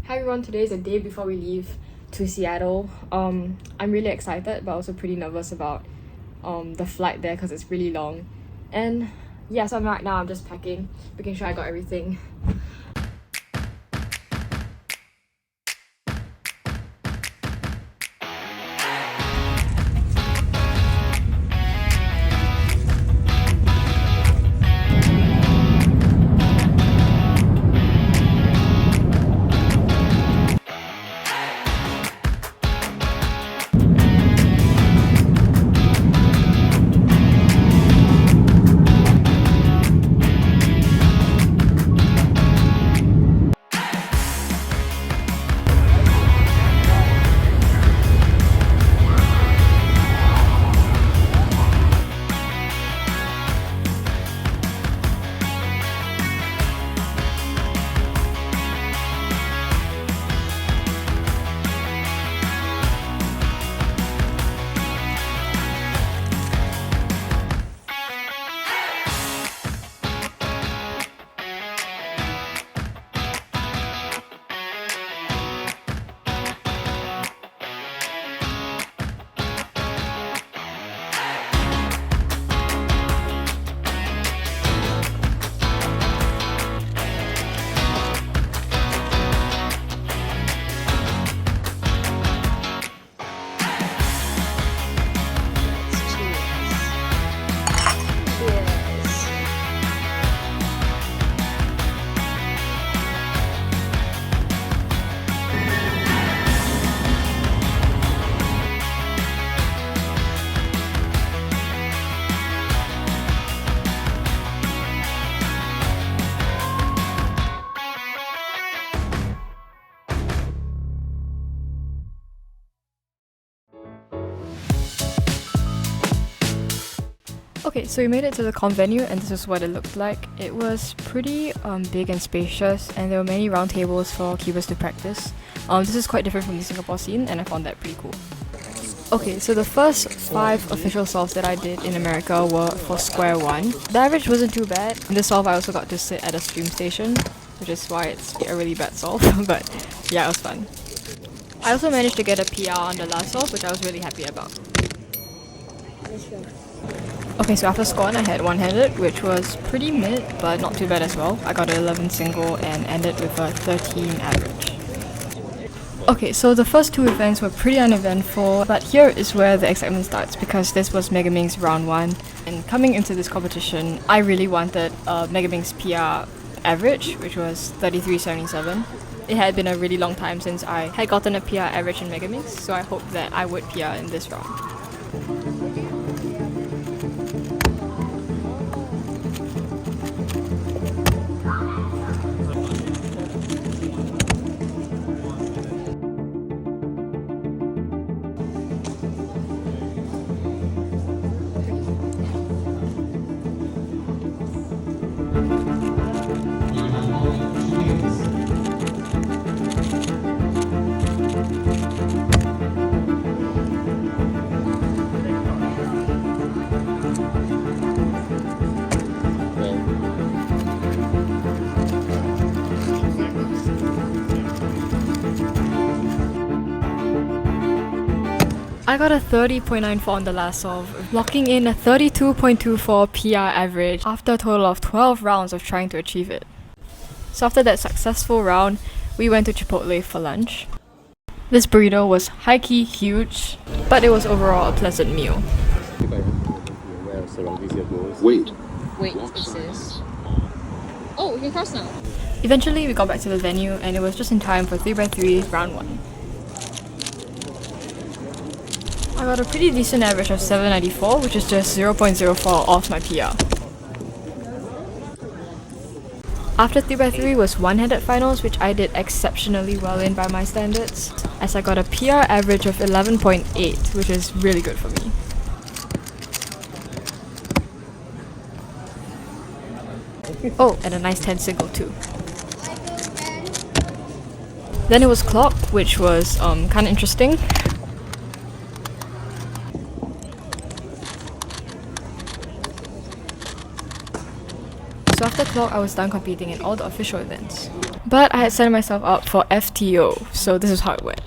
Hi everyone, today is the day before we leave to Seattle. I'm really excited but also pretty nervous about the flight there because it's really long. And yeah, so right now I'm just packing, making sure I got everything. Okay, so we made it to the con venue and this is what it looked like. It was pretty big and spacious and there were many round tables for keepers to practice. This is quite different from the Singapore scene and I found that pretty cool. Okay, so the first 5 official solves that I did in America were for square 1. The average wasn't too bad. In this solve I also got to sit at a stream station, which is why it's a really bad solve, but yeah, it was fun. I also managed to get a PR on the last solve, which I was really happy about. Okay, so after score 1 I had one-handed, which was pretty mid, but not too bad as well. I got an 11 single and ended with a 13 average. Okay, so the first 2 events were pretty uneventful, but here is where the excitement starts because this was Megaming's round 1. And coming into this competition, I really wanted Megaming's PR average, which was 33.77. It had been a really long time since I had gotten a PR average in Megaming's, so I hoped that I would PR in this round. I got a 30.94 on the last solve, locking in a 32.24 PR average after a total of 12 rounds of trying to achieve it. So after that successful round, we went to Chipotle for lunch. This burrito was high-key huge, but it was overall a pleasant meal. Wait, it says. Oh, we can cross now. Eventually, we got back to the venue and it was just in time for 3x3 round 1. I got a pretty decent average of 794, which is just 0.04 off my PR. After 3x3 was one-handed finals, which I did exceptionally well in by my standards, as I got a PR average of 11.8, which is really good for me. Oh, and a nice 10 single too. Then it was clock, which was kind of interesting. So after clock, I was done competing in all the official events. But I had set myself up for FTO, so this is how it went.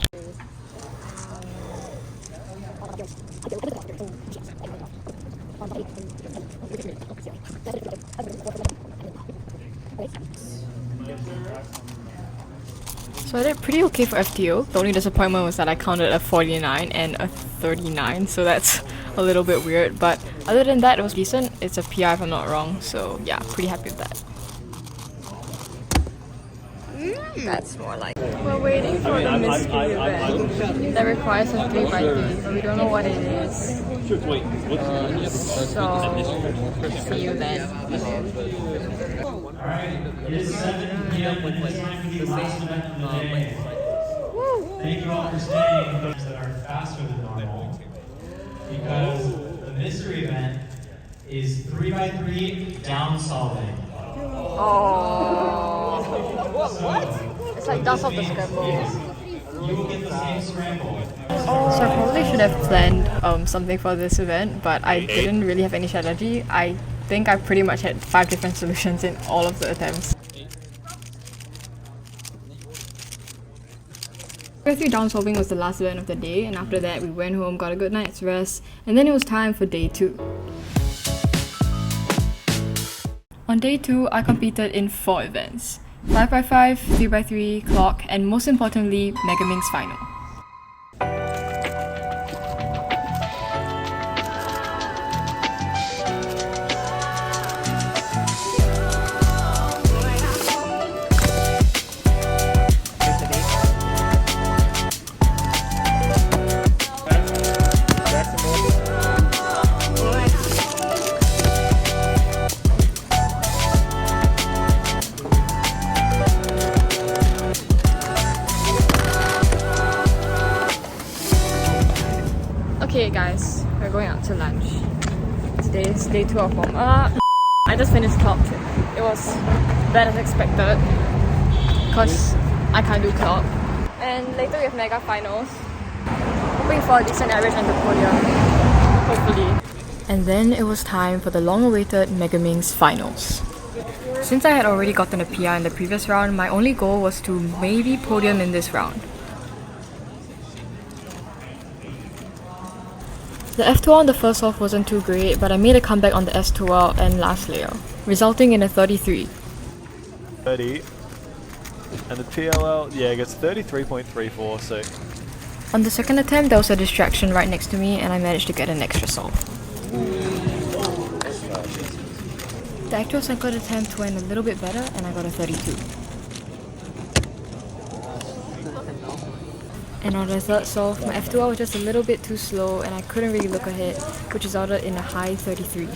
So I did pretty okay for FTO. The only disappointment was that I counted a 49 and a 39, so that's a little bit weird. But other than that, it was decent. It's a PR if I'm not wrong, so yeah, pretty happy with that. That's more like... We're waiting for the mystery event that requires a 3x3, but we don't know what it is. So, see you then. Alright, it is 7 p.m. and it's time to begin the last event of the day. Thank you all for staying. Those that are faster than normal, because the mystery event is 3x3 down solving. Oh. So, It's like dust off the scramble. you will get the same scramble. So I probably should have planned something for this event, but I didn't really have any strategy. I think I pretty much had 5 different solutions in all of the attempts. 3 down solving was the last event of the day, and after that we went home, got a good night's rest, and then it was time for day 2. On day 2, I competed in 4 events: 5x5, 3x3, clock, and most importantly, Megaming's final. Okay guys, we're going out to lunch. Today is day 2 of warm-up. I just finished clock. It was better than expected because I can't do clock. And later we have mega finals. Hoping for a decent average on the podium, hopefully. And then it was time for the long-awaited Megaming's finals. Since I had already gotten a PR in the previous round, my only goal was to maybe podium in this round. The F2 on the first off wasn't too great, but I made a comeback on the S2 and last layer, resulting in a 33. 30, and the PLL, yeah, gets 33.34, so... On the second attempt, there was a distraction right next to me and I managed to get an extra solve. The actual second attempt went a little bit better and I got a 32. And on the third solve, my F2 was just a little bit too slow and I couldn't really look ahead, which resulted in a high 33.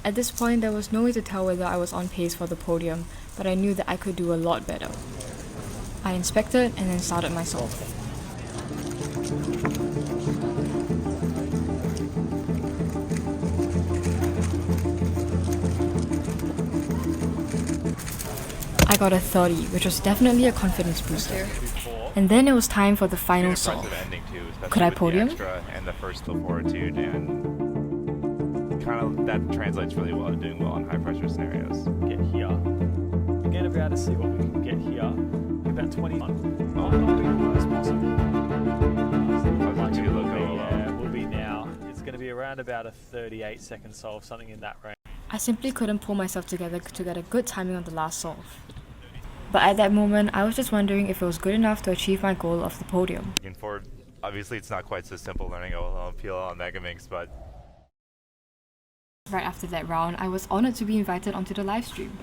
At this point, there was no way to tell whether I was on pace for the podium, but I knew that I could do a lot better. I inspected and then started my solve. I got a 30, which was definitely a confidence booster. And then it was time for the final solve. Could I podium? And the first flip fortitude, and kind of that translates really well to doing well in high pressure scenarios. Get here. Again, if we had to see what we can get here, about 21. We'll be now. It's going to be around about a 38-second solve, something in that range. I simply couldn't pull myself together to get a good timing on the last solve. But at that moment, I was just wondering if it was good enough to achieve my goal of the podium. Looking forward, obviously it's not quite so simple learning PLL on Megamix, but... Right after that round, I was honoured to be invited onto the live stream.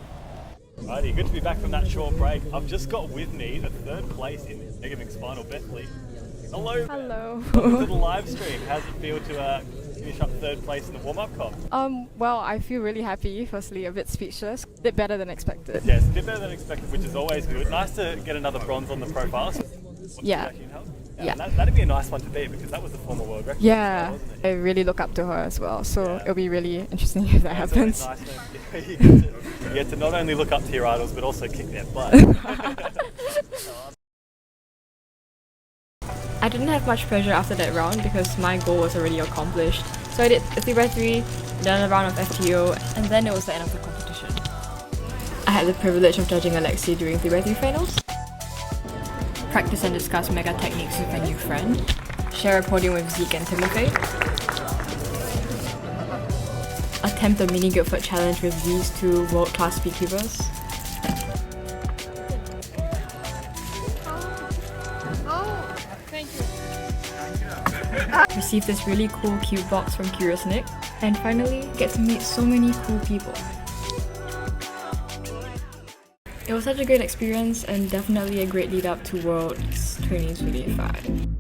Alrighty, good to be back from that short break. I've just got with me the 3rd place in Megamix final, Bethany. Hello. Hello. Welcome to the live stream. How's it feel to finish up third place in the warm-up comp? Well, I feel really happy. Firstly, a bit speechless, a bit better than expected. Yes, a bit better than expected, which is always good. Nice to get another bronze on the profiles. Yeah. Yeah. That'd be a nice one to beat because that was the former world record. Yeah, wasn't it? I really look up to her as well, so Yeah. it'll be really interesting if that Yeah, it's always happens. nice when you get to not only look up to your idols but also kick their butt. I didn't have much pressure after that round because my goal was already accomplished. So I did a 3x3, then a round of FTO, and then it was the end of the competition. I had the privilege of judging Alexi during 3x3 finals. Practice and discuss mega techniques with a new friend. Share a podium with Zeke and Timothy. Attempt a mini Guildford challenge with these two world-class speedkeepers. Receive this really cool cube box from Curious Nick. And finally, get to meet so many cool people. It was such a great experience and definitely a great lead up to Worlds 2025.